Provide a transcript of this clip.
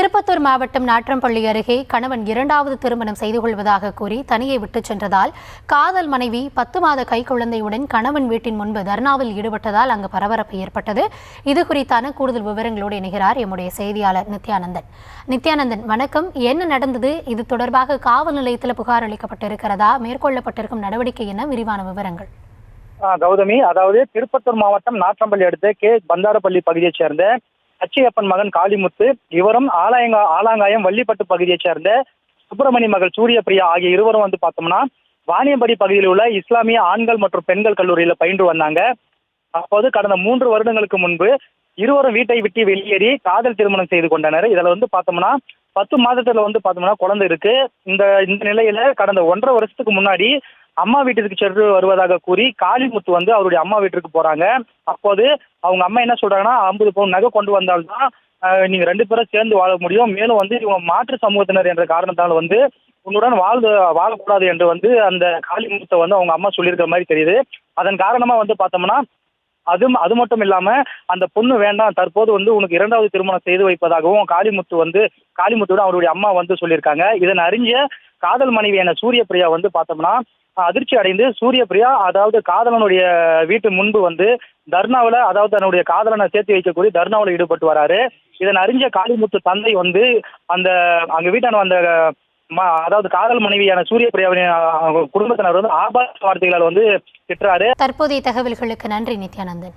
திருப்பத்தூர் மாவட்டம் நாற்றம்பள்ளி அருகே கணவன் இரண்டாவது திருமணம் செய்து கொள்வதாக கூறி தனியே விட்டுச் சென்றதால் காதல் மனைவி 10 மாத கைக்குழந்தையுடன் கணவன் வீட்டின் முன்பு தர்ணாவில் ஈடுபட்டதால் அங்கு பரபரப்பு ஏற்பட்டது. இது குறித்தான கூடுதல் விவரங்களோடு இணைகிறார் எம்முடைய செய்தியாளர் நித்யானந்தன். நித்யானந்தன், வணக்கம். என்ன நடந்தது? இது தொடர்பாக காவல் நிலையத்தில் புகார் அளிக்கப்பட்டிருக்கிறதா? மேற்கொள்ளப்பட்டிருக்கும் நடவடிக்கை என்ன? விரிவான விவரங்கள். கௌதமி, அதாவது திருப்பத்தூர் மாவட்டம் நாற்றம்பள்ளி அடுத்த கே பந்தாரப்பள்ளி பகுதியைச் சேர்ந்த அச்சியப்பன் மகன் காளிமுத்து, இவரும் ஆலாங்காயம் வள்ளிப்பட்டு பகுதியைச் சேர்ந்த சுப்பிரமணி மகள் சூரியபிரியா ஆகிய இருவரும் பார்த்தோம்னா வாணியம்படி பகுதியில் உள்ள இஸ்லாமிய ஆண்கள் மற்றும் பெண்கள் கல்லூரியில பயின்று வந்தாங்க. அப்போது கடந்த 3 வருடங்களுக்கு முன்பு இருவரும் வீட்டை விட்டு வெளியேறி காதல் திருமணம் செய்து கொண்டனர். இதுல பார்த்தோம்னா 10 மாதத்துல பார்த்தோம்னா குழந்தை இருக்கு. இந்த நிலையில கடந்த 1.5 வருஷத்துக்கு முன்னாடி அம்மா வீட்டிற்கு சென்று வருவதாக கூறி காளிமுத்து அவருடைய அம்மா வீட்டிற்கு போறாங்க. அப்போது அவங்க அம்மா என்ன சொல்றாங்கன்னா, 50 பவுன் நகை கொண்டு வந்தால்தான் நீங்க 2 பேரும் சேர்ந்து வாழ முடியும். மேலும் இவங்க மாற்று சமூகத்தினர் என்ற காரணத்தால் உன்னுடன் வாழக்கூடாது என்று அந்த காளிமுத்தை அவங்க அம்மா சொல்லியிருக்கிற மாதிரி தெரியுது. அதன் காரணமா பார்த்தோம்னா அது மட்டும் இல்லாம அந்த பொண்ணு வேண்டாம், தற்போது உனக்கு 2வது திருமணம் செய்து வைப்பதாகவும் காளிமுத்துவோட அவருடைய அம்மா சொல்லியிருக்காங்க. இதன் அறிஞ்ச காதல் மனைவியான சூரியபிரியா பார்த்தோம்னா அதிர்ச்சி அடைந்து சூரியபிரியா, அதாவது காதலனுடைய வீட்டு முன்பு தர்ணாவில், அதாவது தன்னுடைய காதலனை சேர்த்து வைக்கக்கூடிய தர்ணாவில் ஈடுபட்டு வராரு. இதன் அறிஞ்ச காளிமுத்து தந்தை அந்த அங்க வீட்டான அதாவது காதல் மனைவியான சூரியபிரியாவின் குடும்பத்தினர் ஆபாச வார்த்தைகளால் திட்டுறாரு. தற்போதைய தகவல்களுக்கு நன்றி நித்யானந்தன்.